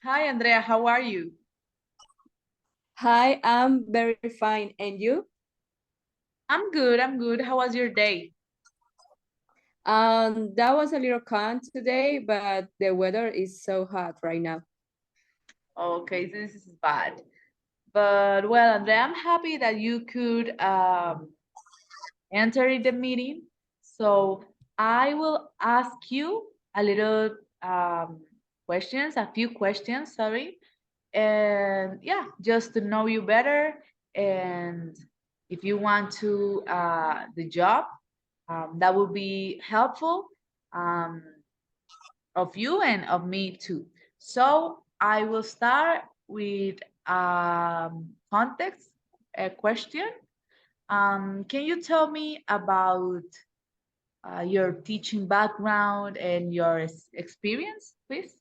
Hi, Andrea. How are you? Hi, I'm very fine. And you? I'm good. I'm good. How was your day? That was a little calm today, but the weather is so hot right now. Okay, this is bad. But well, Andrea, I'm happy that you could enter the meeting. So I will ask you a little questions, a few questions, sorry. And yeah, just to know you better. And if you want to the job, that would be helpful. Um, of you and of me too. So I will start with context a question. Can you tell me about your teaching background and your experience, please?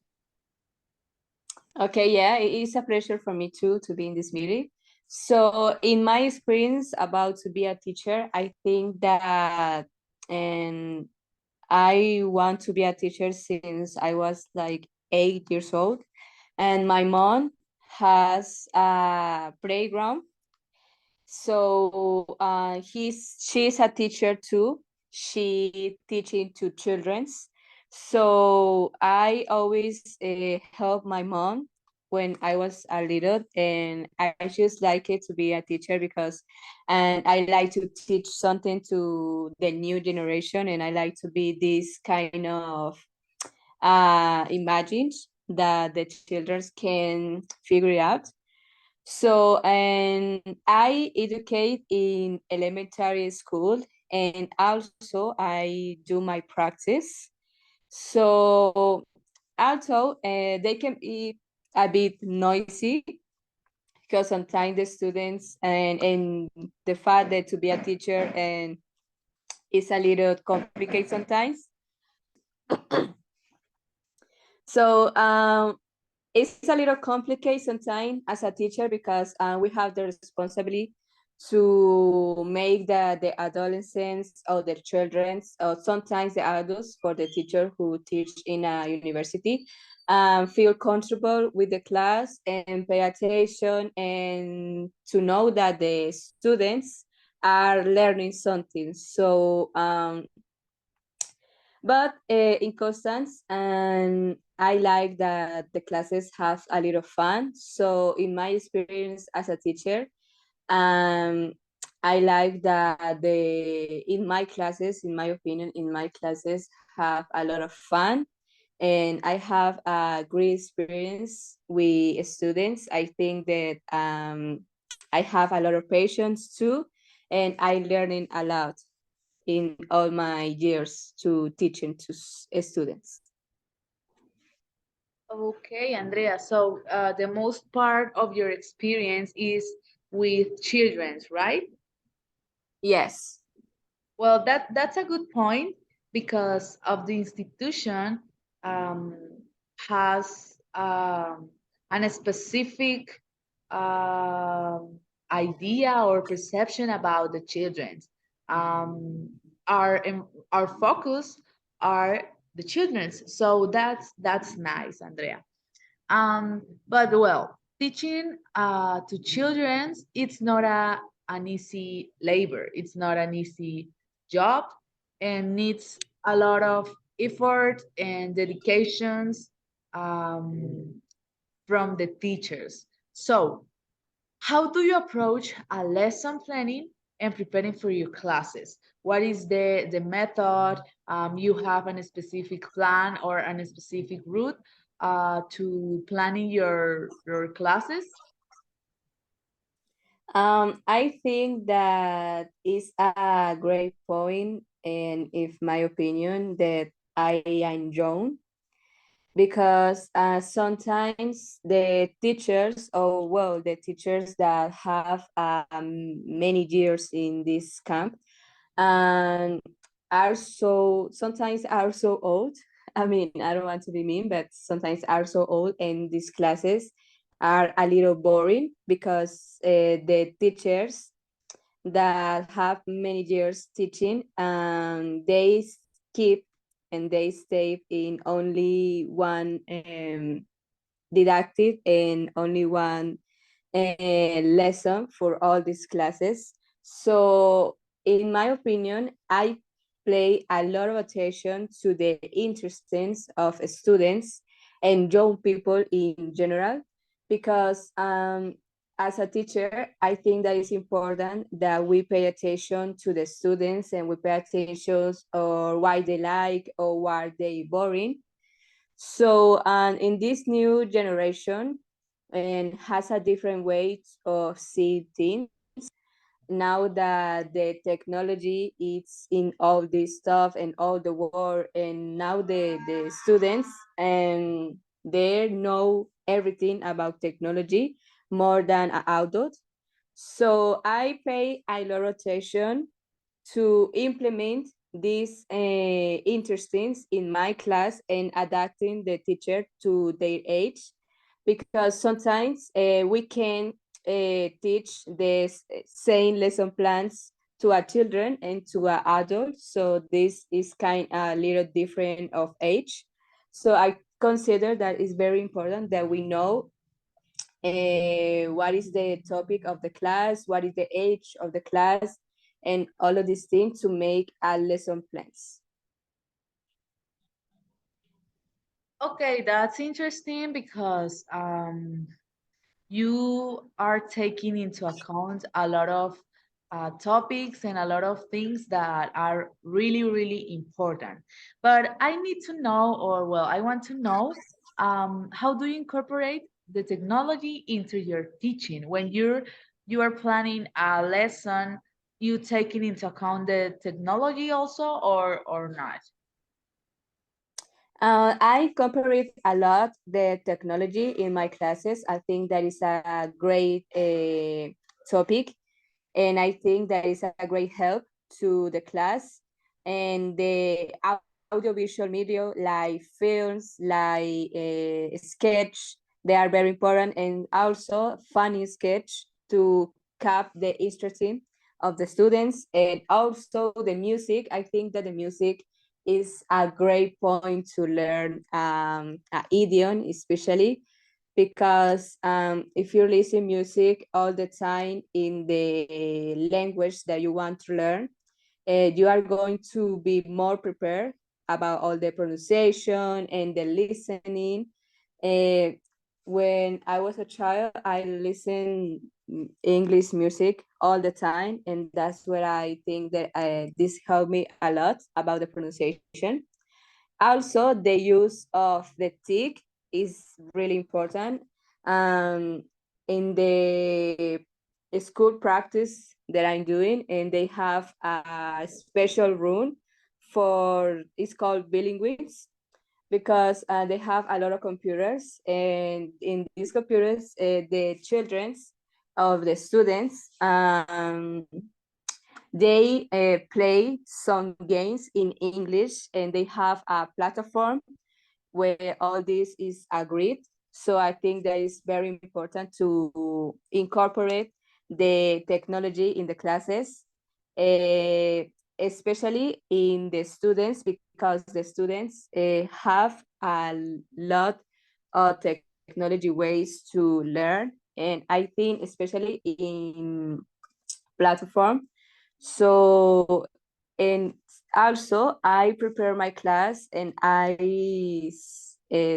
Okay, yeah, it is a pleasure for me too to be in this meeting. So, in my experience about to be a teacher, I think that and I want to be a teacher since I was like 8 years old, and my mom has a playground. So she's a teacher too. She teaching to childrens. So I always help my mom when I was a little, and I just like it to be a teacher because, and I like to teach something to the new generation, and I like to be this kind of imagines that the children can figure it out. So, and I educate in elementary school, and also I do my practice. So, also, they can be a bit noisy because sometimes the students and the fact that to be a teacher and it's a little complicated sometimes. So, it's a little complicated sometimes as a teacher because we have the responsibility to make the adolescents or the children or sometimes the adults for the teacher who teach in a university feel comfortable with the class and pay attention and to know that the students are learning something. So but in Constance, and I like that the classes have a little fun. So in my experience as a teacher, um, I like that the in my classes, in my opinion, in my classes have a lot of fun, and I have a great experience with students. I think that I have a lot of patience too, and I learning a lot in all my years to teaching to students. Okay, Andrea. So the most part of your experience is with children's, right? Yes. Well, that's a good point because of the institution um, has an specific um idea or perception about the children. Um, our focus are the children's, so that's nice, Andrea. But well, teaching to children, it's not an easy labor. It's not an easy job and needs a lot of effort and dedications from the teachers. So, how do you approach a lesson planning and preparing for your classes? What is the method? You have a specific plan or a specific route to planning your classes? I think that is a great point, and if my opinion that I enjoy because sometimes the teachers, or well, the teachers that have many years in this camp, and are so sometimes are so old. I mean, I don't want to be mean, but sometimes are so old, and these classes are a little boring because the teachers that have many years teaching, they keep and they stay in only one didactic and only one lesson for all these classes. So, in my opinion, I pay a lot of attention to the interests of students and young people in general, because as a teacher, I think that it's important that we pay attention to the students and we pay attention or why they like or why they boring. So, in this new generation, and has a different way of see things now that the technology is in all this stuff and all the world, and now the students and they know everything about technology more than an adult. So I pay a lot of attention to implement these interestings in my class and adapting the teacher to their age, because sometimes we can teach the same lesson plans to our children and to our adults, so this is kind of a little different of age. So I consider that it's very important that we know what is the topic of the class, what is the age of the class, and all of these things to make a lesson plans. Okay, that's interesting because you are taking into account a lot of topics and a lot of things that are really, really important. But I need to know, or well, I want to know, how do you incorporate the technology into your teaching when you are planning a lesson? You taking into account the technology also, or not? I incorporate a lot the technology in my classes. I think that is a great topic, and I think that is a great help to the class. And the audiovisual media like films, like sketch, they are very important, and also funny sketch to cap the interesting of the students, and also the music. I think that the music is a great point to learn an idiom, especially because if you listen music all the time in the language that you want to learn, you are going to be more prepared about all the pronunciation and the listening. Uh, when I was a child, I listened English music all the time, and that's where I think that this helped me a lot about the pronunciation. Also, the use of the tick is really important. Um, in the school practice that I'm doing, and they have a special room for, it's called bilinguals, because they have a lot of computers, and in these computers, the children's of the students, they play some games in English, and they have a platform where all this is agreed. So I think that is very important to incorporate the technology in the classes, uh, especially in the students, because the students have a lot of technology ways to learn. And I think especially in platform. So, and also I prepare my class, and I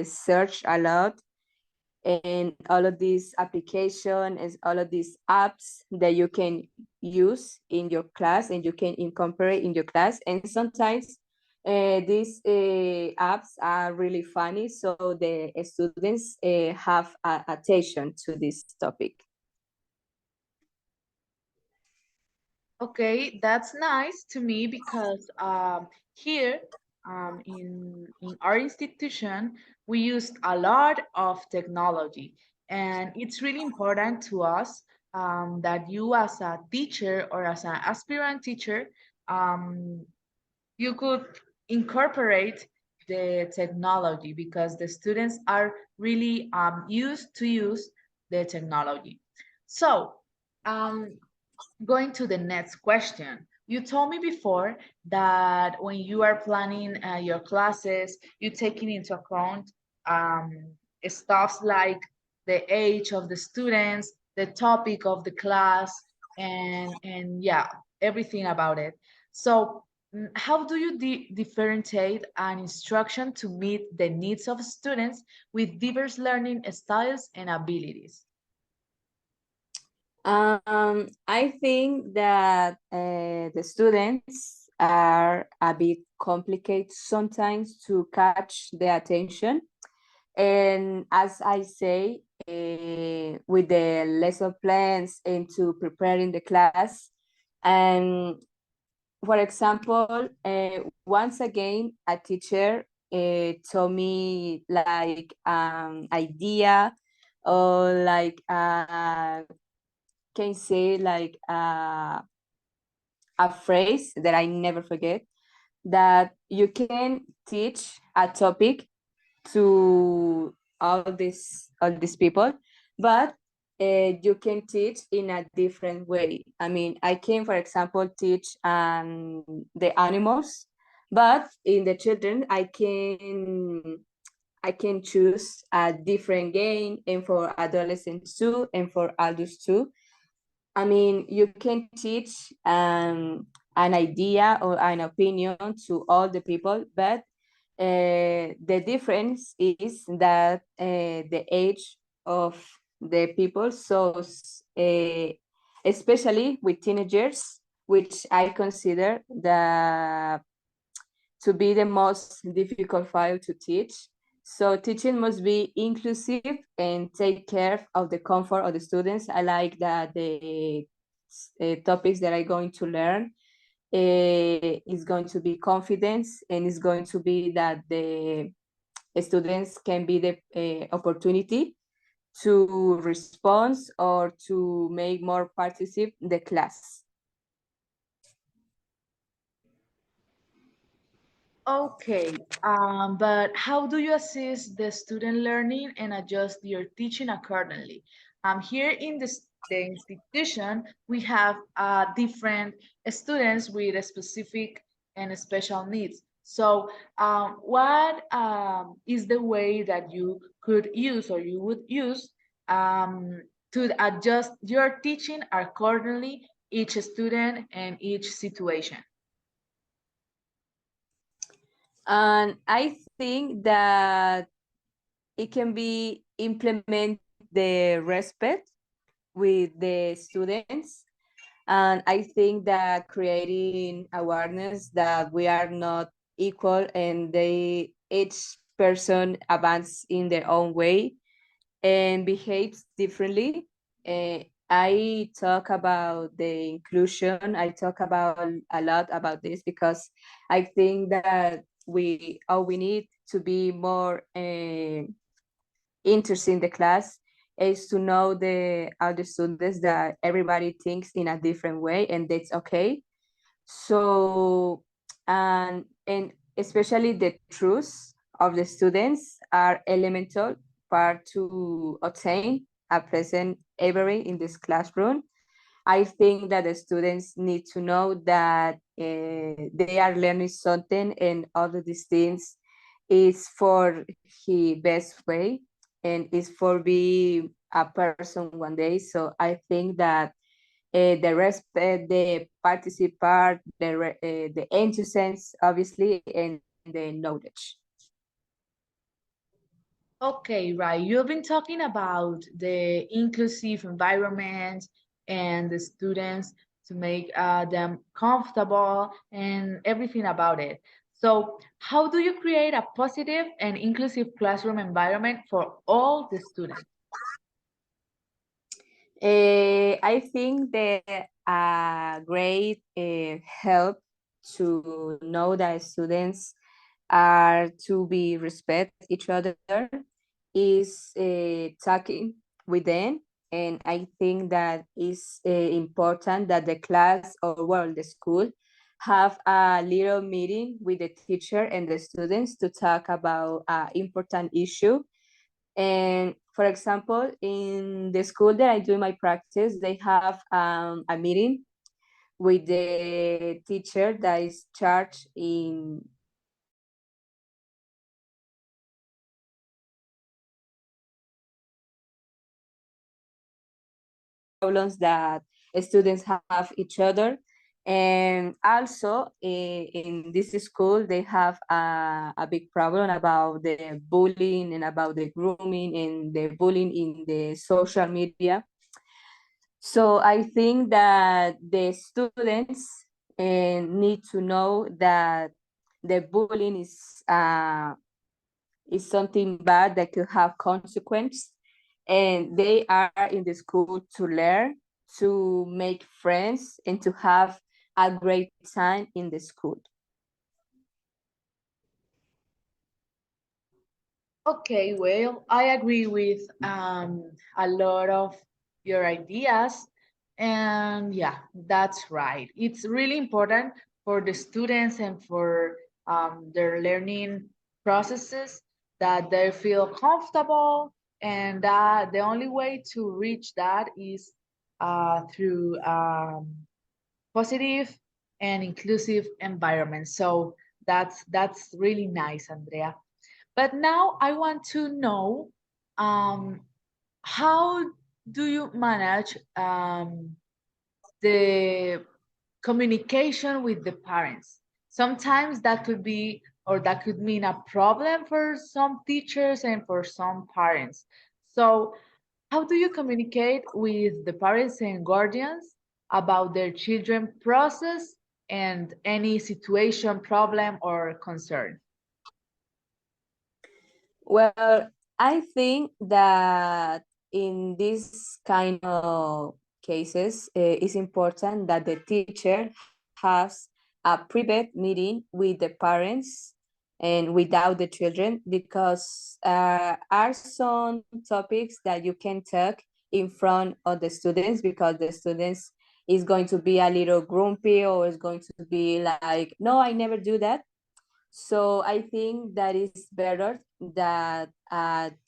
search a lot, and all of these applications and all of these apps that you can use in your class and you can incorporate in your class. And sometimes these apps are really funny, so the students have attention to this topic. Okay, that's nice to me because here in our institution we use a lot of technology, and it's really important to us that you, as a teacher or as an aspirant teacher, um, you could incorporate the technology because the students are really used to use the technology. So. Um, Going to the next question. You told me before that when you are planning your classes, you taking into account stuffs like the age of the students, the topic of the class, and yeah, everything about it. So how do you differentiate an instruction to meet the needs of students with diverse learning styles and abilities? I think that the students are a bit complicated sometimes to catch their attention. And as I say, with the lesson plans and to preparing the class, and for example, once again, a teacher told me like idea or like can say like a phrase that I never forget, that you can teach a topic to all these people, but you can teach in a different way. I mean, I can, for example, teach the animals, but in the children, I can choose a different game, and for adolescents too, and for adults too. I mean, you can teach an idea or an opinion to all the people, but the difference is that the age of the people. So, especially with teenagers, which I consider to be the most difficult file to teach. So teaching must be inclusive and take care of the comfort of the students. I like that the topics that I'm going to learn is going to be confidence, and is going to be that the students can be the opportunity to respond or to make more participate the class. Okay, but how do you assist the student learning and adjust your teaching accordingly? Here in the institution, we have different students with a specific and special needs. So, what is the way that you could use or you would use to adjust your teaching accordingly each student and each situation? And I think that it can be implement the respect with the students. And I think that creating awareness that we are not equal and they each person advance in their own way and behaves differently. I talk about the inclusion. I talk about a lot about this because I think that we need to be more interested in the class, is to know the other students that everybody thinks in a different way, and that's okay. So, and especially the truths of the students are elemental part to obtain a present every in this classroom. I think that the students need to know that they are learning something, and all of these things is for the best way, and is for be a person one day. So I think that the respect, the participate part, the enthusiasm, obviously, and the knowledge. Okay, right. You've been talking about the inclusive environment and the students to make them comfortable and everything about it. So, how do you create a positive and inclusive classroom environment for all the students? I think that a great help to know that students are to be respect each other is talking with them. And I think that is important that the class, or well, the school, have a little meeting with the teacher and the students to talk about important issue. And for example, in the school that I do my practice, they have a meeting with the teacher that is charged in problems that students have each other. And also in this school, they have a big problem about the bullying and about the grooming and the bullying in the social media. So I think that the students need to know that the bullying is something bad that could have consequence, and they are in the school to learn, to make friends, and to have a great time in the school. Okay, well, I agree with a lot of your ideas. And yeah, that's right. It's really important for the students and for their learning processes that they feel comfortable. And that the only way to reach that is through positive and inclusive environment. So that's really nice, Andrea. But now I want to know, um, how do you manage the communication with the parents? Sometimes that could be, or that could mean a problem for some teachers and for some parents. So, how do you communicate with the parents and guardians about their children process and any situation, problem, or concern? Well, I think that in this kind of cases, it's important that the teacher has a private meeting with the parents and without the children, because are some topics that you can talk in front of the students, because the students is going to be a little grumpy or is going to be like, no, I never do that. So I think that is better that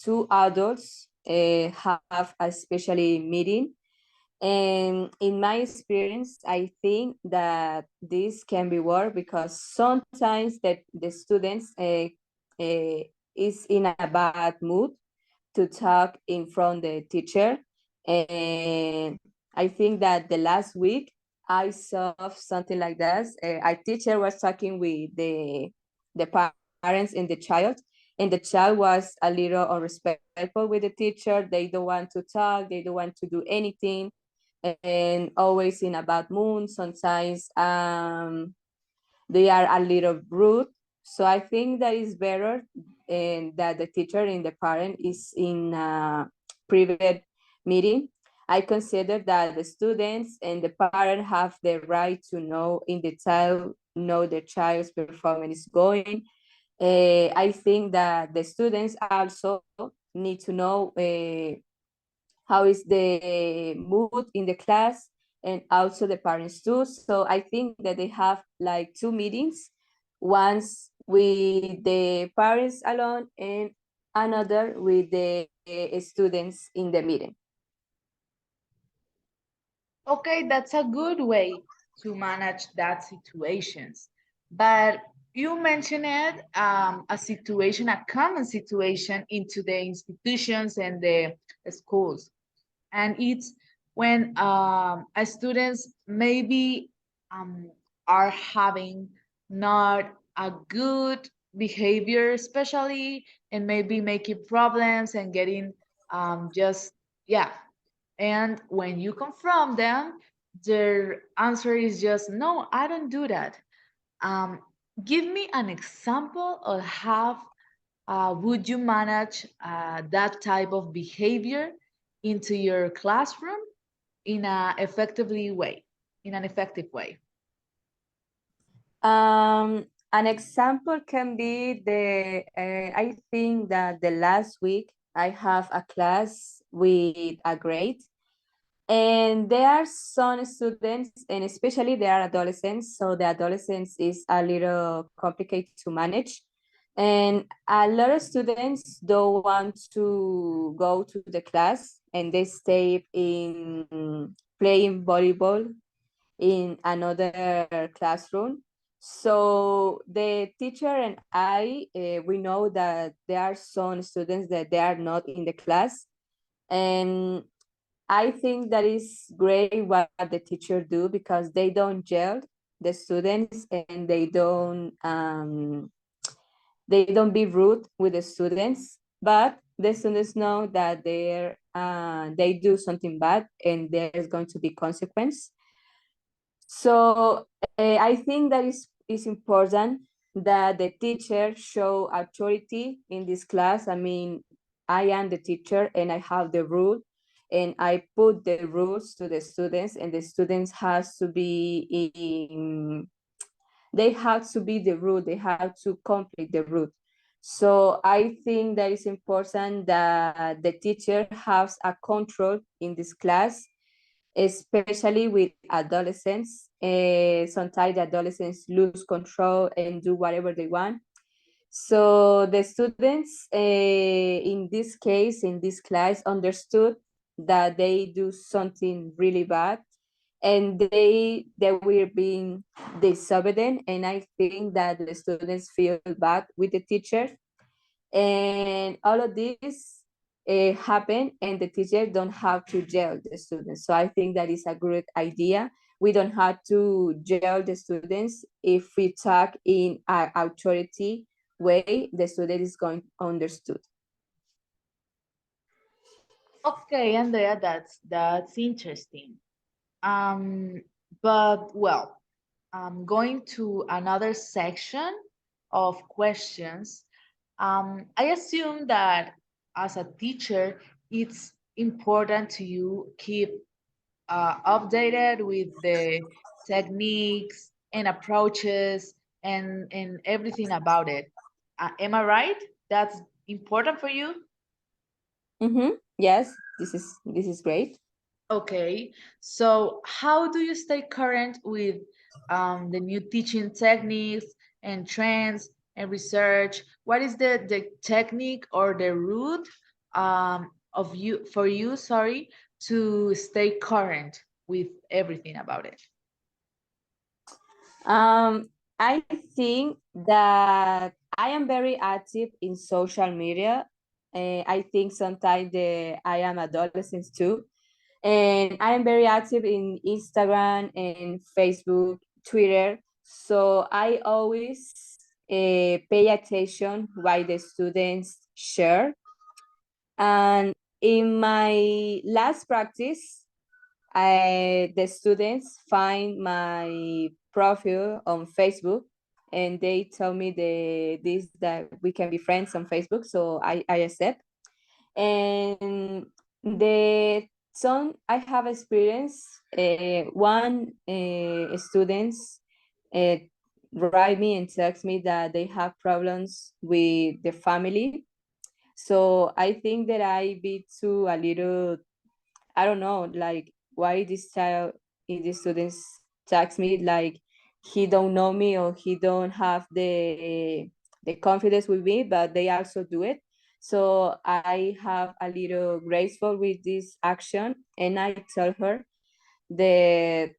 two adults have a specially meeting. And in my experience, I think that this can be work because sometimes that the students uh, is in a bad mood to talk in front the teacher. And I think that the last week I saw something like that. A teacher was talking with the parents and the child, and the child was a little unrespectful with the teacher. They don't want to talk, they don't want to do anything, and always in a bad mood. Sometimes they are a little rude. So I think that is better, and that the teacher and the parent is in a private meeting. I consider that the students and the parent have the right to know in detail, know the child's performance is going. I think that the students also need to know how is the mood in the class, and also the parents too. So I think that they have like two meetings, once with the parents alone and another with the students in the meeting. Okay, that's a good way to manage that situations. But you mentioned it, a situation, a common situation into the institutions and the schools. And it's when students maybe um, are having not a good behavior, especially, and maybe making problems and getting just, yeah, and when you confront them, their answer is just, no, I don't do that. Um, Give me an example of how would you manage that type of behavior into your classroom in a effectively way, in an effective way. An example can be I think that the last week I have a class with a grade. And there are some students, and especially there are adolescents. So the adolescents is a little complicated to manage. And a lot of students don't want to go to the class, and they stay in playing volleyball in another classroom. So the teacher and I, we know that there are some students that they are not in the class. And I think that is great what the teacher do because they don't jail the students and they don't be rude with the students, but the students know that they do something bad and there's going to be consequence. So I think that is important that the teacher show authority in this class. I mean, I am the teacher and I have the rule and I put the rules to the students and the students has to be in, they have to be the rule, they have to complete the rule. So I think that it's important that the teacher has a control in this class, especially with adolescents. Sometimes the adolescents lose control and do whatever they want. So the students in this case, in this class, understood that they do something really bad and they were being disobedient. And I think that the students feel bad with the teacher and all of this happen and the teacher don't have to jail the students. So I think that is a good idea. We don't have to jail the students. If we talk in an authority way, the student is going understood. Okay, Andrea, that's interesting. Um, but well, going to another section of questions. I assume that as a teacher, it's important to you keep updated with the techniques and approaches and everything about it. Am I right? That's important for you? Yes, this is great. Okay, so how do you stay current with the new teaching techniques and trends and research? What is the technique or the route of you for you, sorry, to stay current with everything about it? Um, I think that I am very active in social media. I think sometimes I am adolescent too. And I am very active in Instagram and Facebook, Twitter. So I always pay attention why the students share. And in my last practice, the students find my profile on Facebook and they tell me this that we can be friends on Facebook. So I accept. And the some I have experience. One students uh, write me and text me that they have problems with the family. So I think that I be too a little, I don't know, like why this child, if the students text me like he don't know me or he don't have the confidence with me, but they also do it. So I have a little graceful with this action, and I tell her that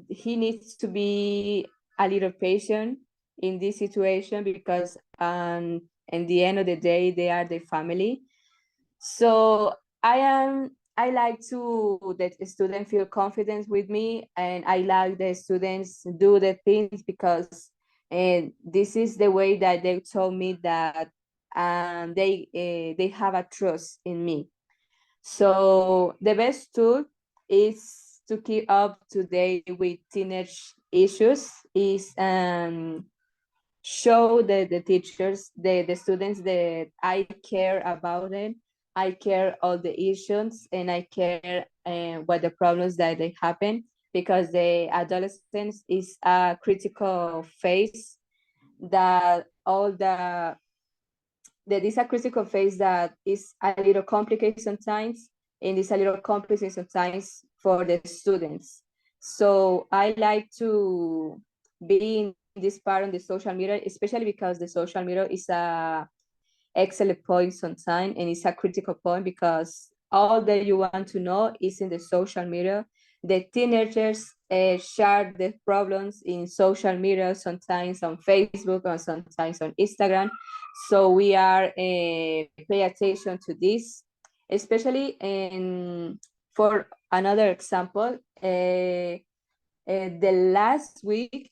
he needs to be a little patient in this situation because in the end of the day they are the family. So I like to that the student feel confidence with me, and I like the students do the things because and this is the way that they told me that they have a trust in me. So the best tool is to keep up to date with teenage issues is show the teachers, the students that I care about them. I care all the issues and I care what the problems that they happen because the adolescence is a critical phase that all that is a critical phase that is a little complicated sometimes and is a little complicated sometimes for the students. So I like to be in this part on the social media, especially because the social media is a excellent point sometimes and it's a critical point because all that you want to know is in the social media. The teenagers share the problems in social media, sometimes on Facebook or sometimes on Instagram. So we are pay attention to this. especially in, for another example, the last week,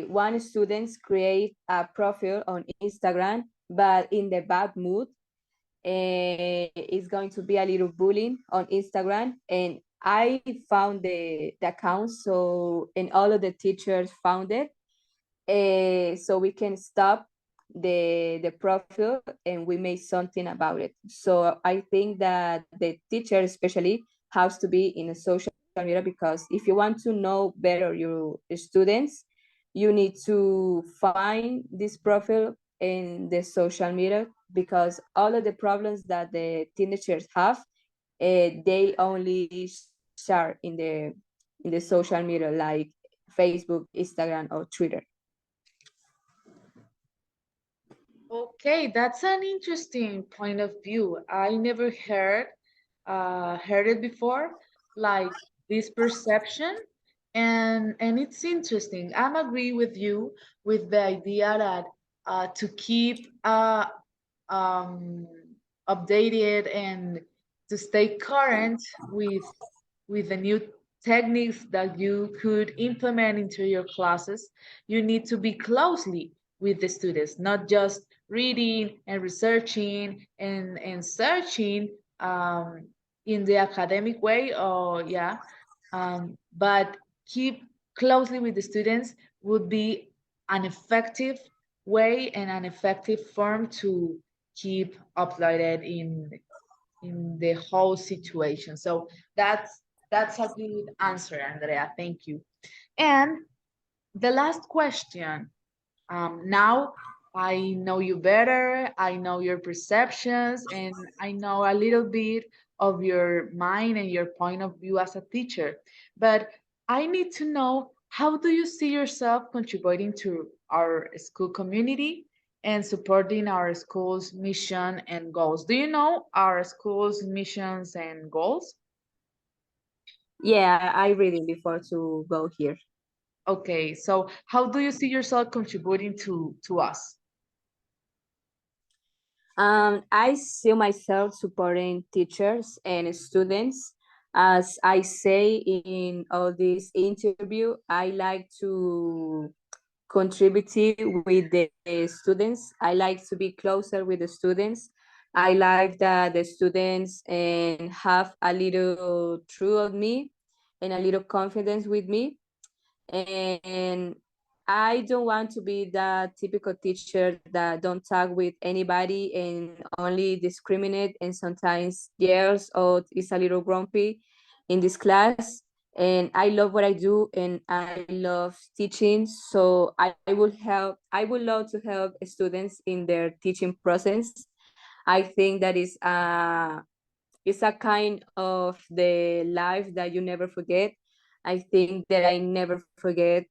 one student create a profile on Instagram, but in the bad mood. It's going to be a little bullying on Instagram, and I found the account, so and all of the teachers found it, so we can stop the profile and we made something about it. So I think that the teacher especially has to be in a social media, because if you want to know better your students, you need to find this profile in the social media, because all of the problems that the teenagers have, they only share in the social media like Facebook, Instagram, or Twitter. Okay, that's an interesting point of view. I never heard it before, like this perception, and it's interesting. I'm agree with you with the idea that to keep um, updated and to stay current with the new techniques that you could implement into your classes, you need to be closely with the students, not just reading and researching and searching in the academic way, or yeah, but keep closely with the students would be an effective way and an effective form to keep uploaded in the whole situation. So that's a good answer, Andrea. Thank you. And the last question. Now I know you better. I know your perceptions, and I know a little bit of your mind and your point of view as a teacher. But I need to know, how do you see yourself contributing to our school community and supporting our school's mission and goals? Do you know our school's missions and goals? Yeah, I read it before to go here. Okay, so how do you see yourself contributing to us? I see myself supporting teachers and students. As I say in all this interview, I like to contribute with the students. I like to be closer with the students. I like that the students and have a little true of me and a little confidence with me. And I don't want to be that typical teacher that don't talk with anybody and only discriminate and sometimes yells or is a little grumpy in this class. And I love what I do and I love teaching. So I would love to help students in their teaching process. I think that is it's a kind of the life that you never forget. I think that I never forget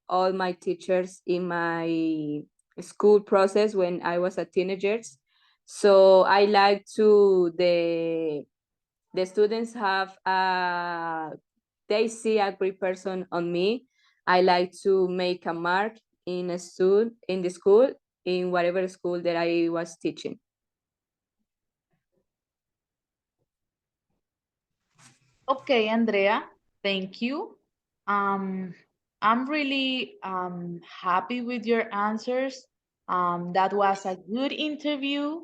all my teachers in my school process when I was a teenager. So I like to the students have they see a great person on me. I like to make a mark in a school, in the school, in whatever school that I was teaching. Okay, Andrea, thank you. Um, I'm really happy with your answers. That was a good interview,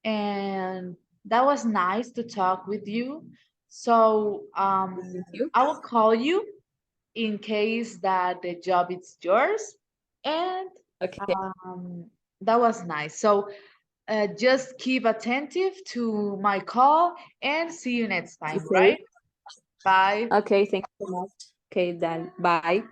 and that was nice to talk with you. So Thank you. I will call you in case that the job is yours, and Okay. um, that was nice. So just keep attentive to my call, and see you next time, Okay. right? Bye. Okay, thank you so much. Okay, then bye.